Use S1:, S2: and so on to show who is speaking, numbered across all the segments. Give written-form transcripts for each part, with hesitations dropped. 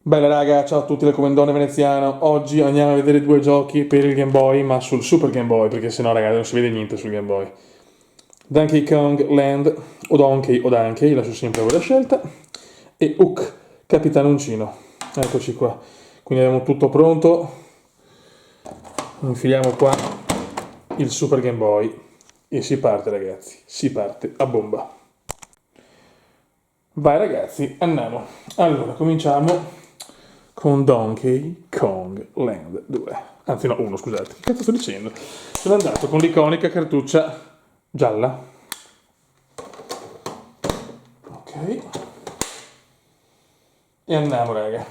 S1: Bella raga, ciao a tutti dal Comendone Veneziano. Oggi andiamo a vedere due giochi per il Game Boy, ma sul Super Game Boy, perché sennò ragazzi non si vede niente sul Game Boy. Donkey Kong Land, o Donkey o Donkey, lascio sempre voi la scelta. E Hook, Capitano Uncino. Eccoci qua. Quindi abbiamo tutto pronto. Infiliamo qua il Super Game Boy e si parte ragazzi, si parte a bomba. Vai ragazzi, andiamo. Allora, cominciamo con Donkey Kong Land 2. Anzi no, 1, scusate. Che cazzo sto dicendo? Sono andato con l'iconica cartuccia gialla. Ok. E andiamo, raga.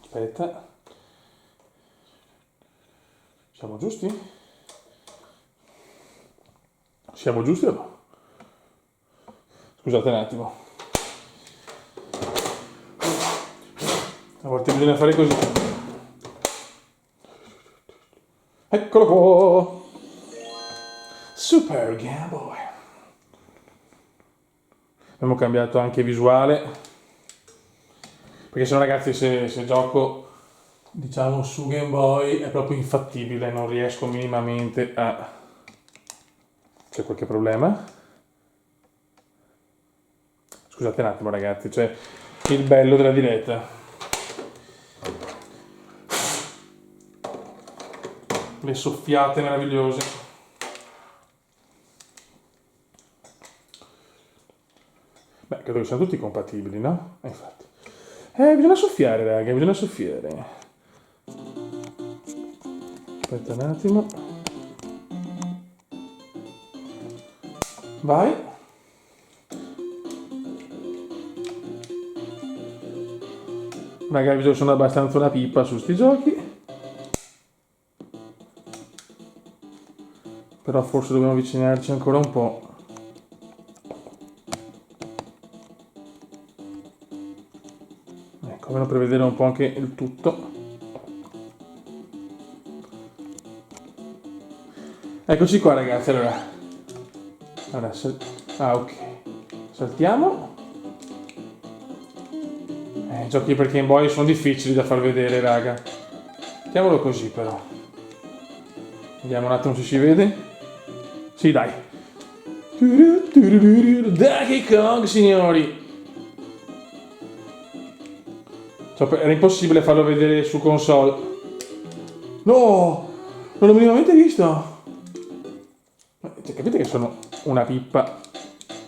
S1: Aspetta. Siamo giusti? Siamo giusti o no? Scusate un attimo. A volte bisogna fare così. Eccolo qua! Super Game Boy. Abbiamo cambiato anche visuale. Perché se no ragazzi se gioco diciamo su Game Boy è proprio infattibile, non riesco minimamente a... C'è qualche problema? Scusate un attimo ragazzi, c'è il bello della diretta. Le soffiate meravigliose. Beh, credo che siano tutti compatibili, no? Infatti. Bisogna soffiare, raga, bisogna soffiare. Aspetta un attimo. Vai. Magari sono abbastanza una pippa su sti giochi. Però forse dobbiamo avvicinarci ancora un po'. Ecco, almeno per vedere un po' anche il tutto. Eccoci qua ragazzi, allora ok, saltiamo. I giochi per Game Boy sono difficili da far vedere, raga. Mettiamolo così però. Vediamo un attimo se si vede. Sì, dai. Donkey Kong, signori. Era impossibile farlo vedere su console. No, non l'ho minimamente visto. Cioè, capite che sono una pippa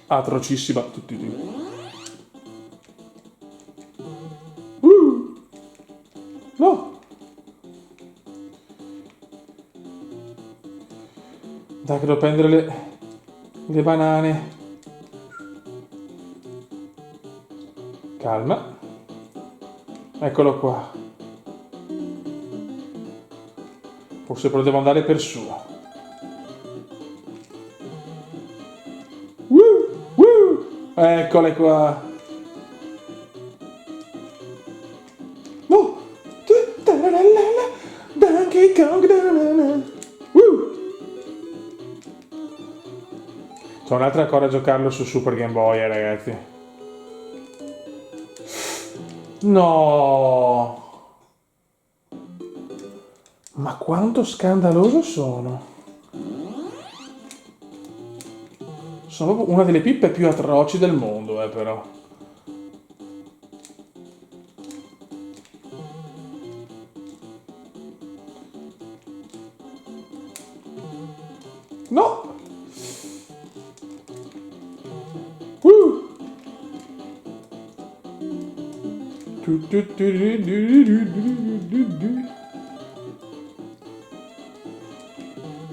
S1: atrocissima. No. Dai che devo prendere le banane. Calma. Eccolo qua. Forse però devo andare per su. Eccole qua. No. Donkey Kong. C'è un'altra cosa a giocarlo su Super Game Boy, ragazzi. No. Ma quanto scandaloso sono. Sono proprio una delle pippe più atroci del mondo, però. No!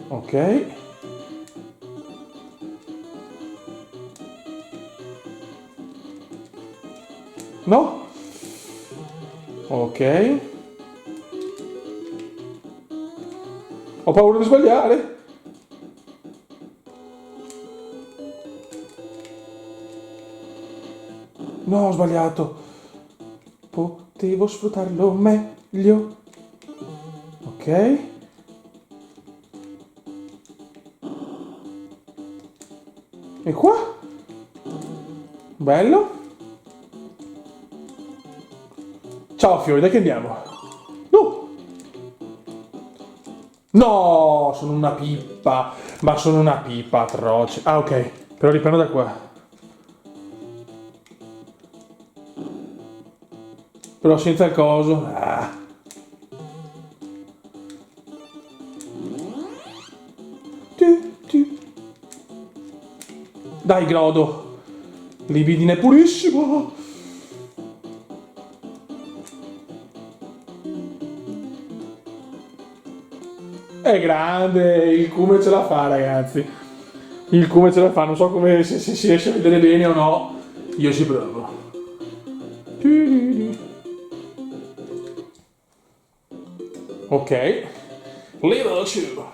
S1: Ok. No? Ok. Ho paura di sbagliare. No, ho sbagliato. Potevo sfruttarlo meglio. Ok. E qua? Bello. Ciao fiori, dai che andiamo. No! No, sono una pippa. Ma sono una pippa atroce. Ah, ok. Però riprendo da qua. Però senza il coso. Ah. Dai, Grodo. Libidine purissimo. È grande, il Cume ce la fa, ragazzi. Il Cume ce la fa, non so come se si riesce a vedere bene o no. Io ci provo. Ok. Level 2.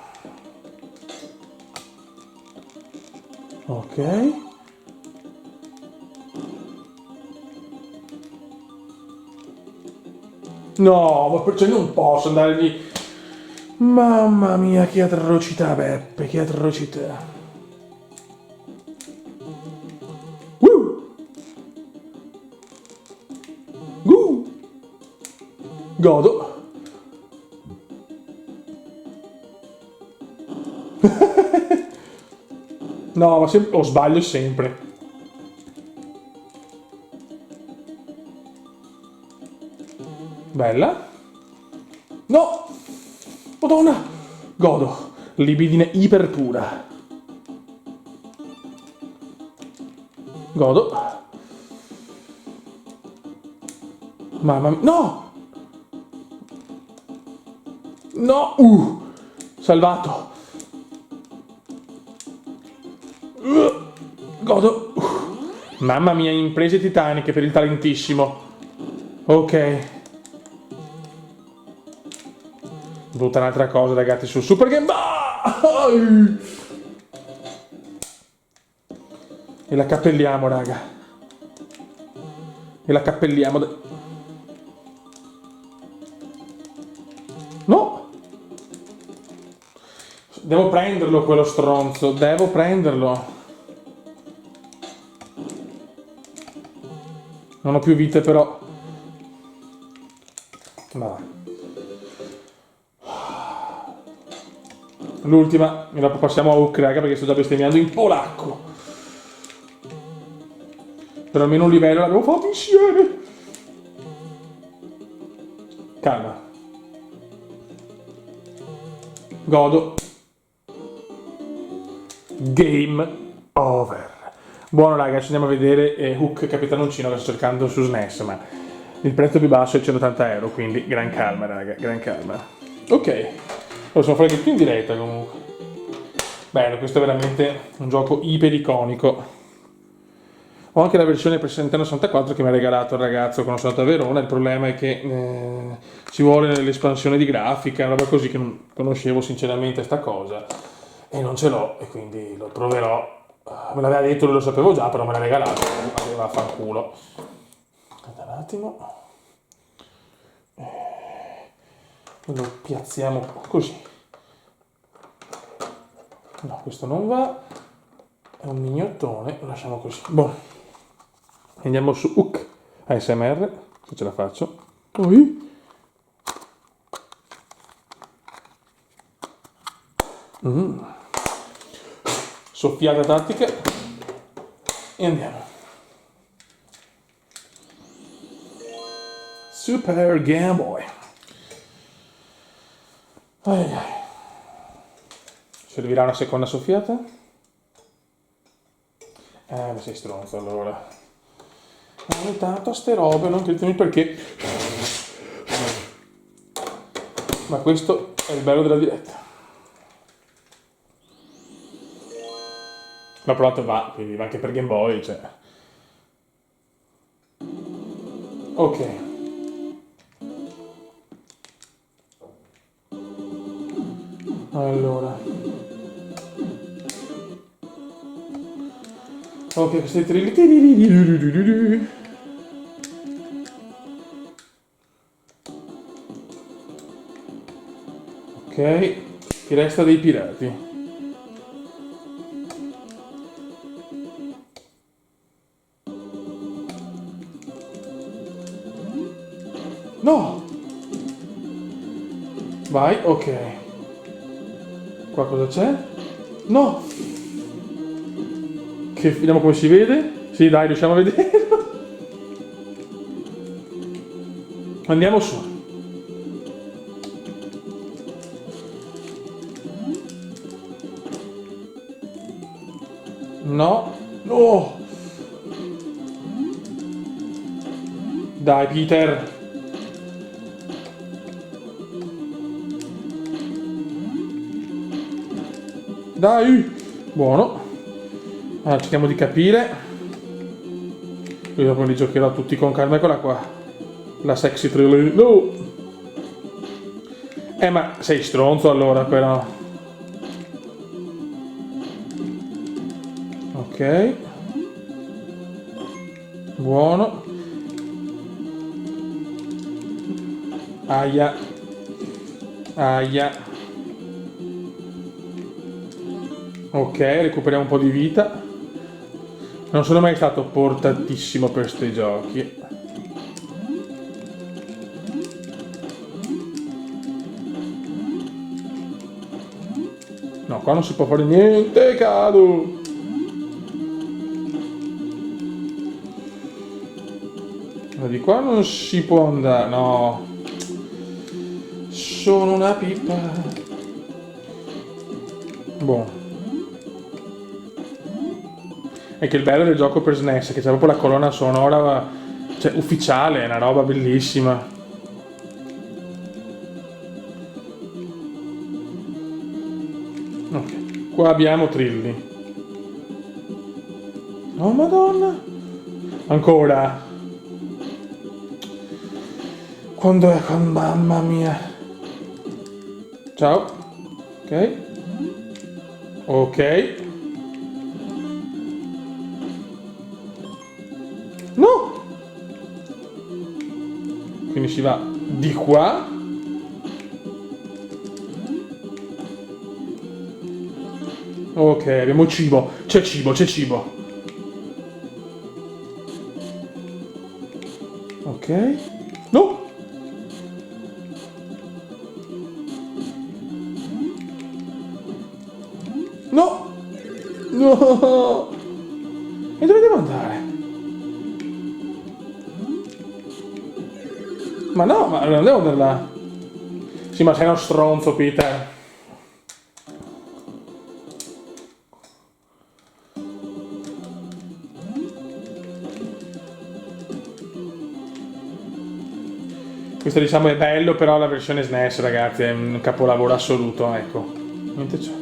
S1: Ok. No, ma perché non posso andare lì? Mamma mia, che atrocità, Beppe, che atrocità. Woo! Woo! Godo. No, ma o sbaglio sempre. Bella. No! Madonna! Godo. Libidine iper pura. Godo. Mamma mia. No! No! Salvato. Godo. Mamma mia, imprese titaniche per il talentissimo. Ok. Tutta un'altra cosa, ragazzi, sul Super Game Boy. E la cappelliamo, raga. E la cappelliamo. No! Devo prenderlo quello stronzo. Devo prenderlo. Non ho più vite, però. Va. L'ultima, e dopo passiamo a Hook, raga, perché sto già bestemmiando in polacco. Per almeno un livello l'abbiamo fatto insieme. Calma. Godo. Game over. Buono, raga, ci andiamo a vedere Hook Capitanoncino che sto cercando su SNES, ma il prezzo più basso è 180 euro, quindi gran calma, raga, gran calma. Ok. Possiamo fare anche più in diretta comunque. Bello, questo è veramente un gioco iper iconico. Ho anche la versione per Nintendo 64 che mi ha regalato il ragazzo quando sono andato a Verona. Il problema è che ci vuole l'espansione di grafica, una roba così che non conoscevo sinceramente sta cosa. E non ce l'ho e quindi lo proverò. Me l'aveva detto, lo sapevo già, però me l'ha regalato. Ma vaffanculo. Aspetta un attimo. Lo piazziamo così. No, questo non va. È un mignottone, lo lasciamo così. Boh. Andiamo su Hook ASMR, se ce la faccio. Soffiata tattica. E andiamo. Super Game Boy. Servirà una seconda soffiata? Ma sei stronzo allora. Ogni tanto ste robe, non chiedetemi perché. Ma questo è il bello della diretta. L'ho provato e va, quindi va anche per Game Boy, cioè. Ok. Allora. Ok, questi trilli. Ok, ti resta dei pirati. No! Vai, ok. Qua cosa c'è? No! Che, vediamo come si vede. Sì, dai, riusciamo a vederlo. Andiamo su. No. No! Dai, Peter. Dai. Buono. Allora, cerchiamo di capire. Io dopo li giocherò tutti con calma. Eccola qua. La sexy trilly. No! Ma sei stronzo allora, però. Ok. Buono. Aia. Aia. Ok, recuperiamo un po' di vita. Non sono mai stato portatissimo per questi giochi. No, qua non si può fare niente, cado. Ma di qua non si può andare, no. Sono una pippa. Boh. È che il bello del gioco per SNES è che c'è proprio la colonna sonora, cioè ufficiale, è una roba bellissima. Ok, qua abbiamo Trilli. Oh madonna! Ancora! Quando è con mamma mia? Ciao. Ok. Ok. No! Quindi si va di qua. Ok, abbiamo cibo. C'è cibo, c'è cibo. Ok. No! No! No! E dove devo andare? Ma no, ma non devo andare là. Sì, ma sei uno stronzo, Peter. Questo diciamo è bello, però la versione SNES, ragazzi, è un capolavoro assoluto, ecco. Niente c'è.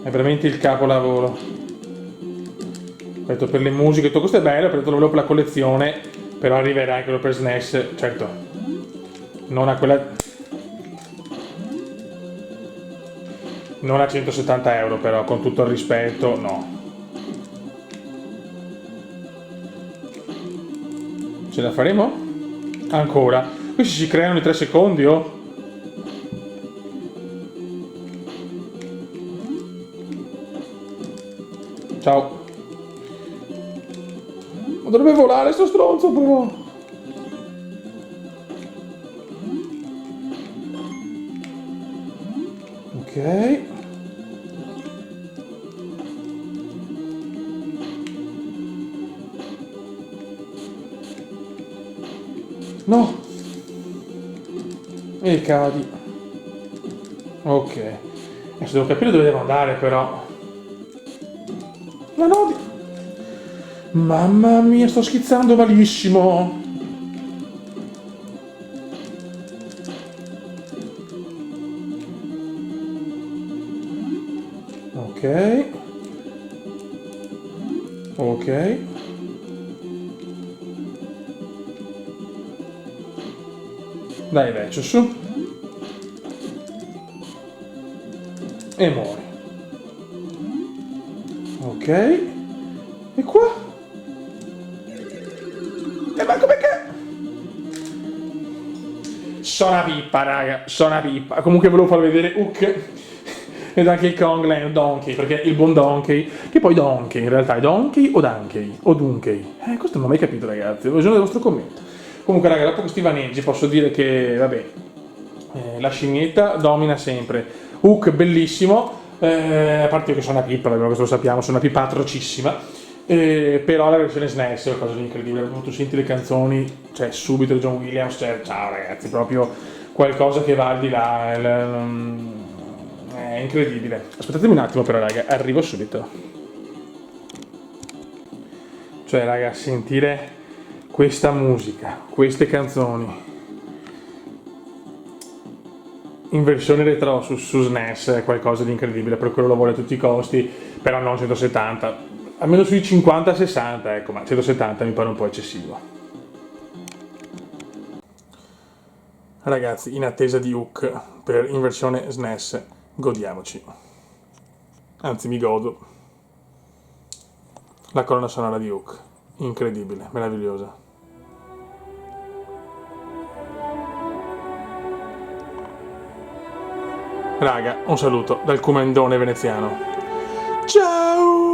S1: È veramente il capolavoro. Detto per le musiche, tutto questo è bello, per lo volevo per la collezione, però arriverà anche quello per SNES, certo. Non a quella. Non a 170 euro, però, con tutto il rispetto, no. Ce la faremo? Ancora. Questi si creano in 3 secondi, oh? Ciao. Ma dovrebbe volare sto stronzo, però. Ok. No! E cadi. Ok. Adesso devo capire dove devo andare, però. La nodi. Mamma mia, sto schizzando malissimo. Ok. Ok. Dai, vecchio, su. E muori. Ok. E qua? Ma com'è che. Sono una pippa, raga. Sono una pippa. Comunque volevo far vedere Hook. e Donkey Kong Land Donkey, perché il buon Donkey, che poi Donkey in realtà è Donkey o Donkey o Dunkey? Questo non ho mai capito, ragazzi, ho bisogno del vostro commento. Comunque raga, dopo questi vaneggi posso dire che, vabbè, la scimmietta domina sempre. Hook bellissimo, a parte che sono una pipa, questo lo sappiamo, sono una pipa atrocissima, però la versione SNES è qualcosa di incredibile, tu senti le canzoni, cioè subito John Williams, cioè, ciao ragazzi, proprio qualcosa che va al di là, è incredibile. Aspettatemi un attimo però raga, arrivo subito. Cioè raga, sentire questa musica, queste canzoni in versione retro su SNES è qualcosa di incredibile, per quello lo vuole a tutti i costi, però non 170, almeno sui 50-60, ecco, ma 170 mi pare un po' eccessivo. Ragazzi, in attesa di Hook in versione SNES, godiamoci. Anzi, mi godo la colonna sonora di Hook, incredibile, meravigliosa. Raga, un saluto dal comandone veneziano. Ciao!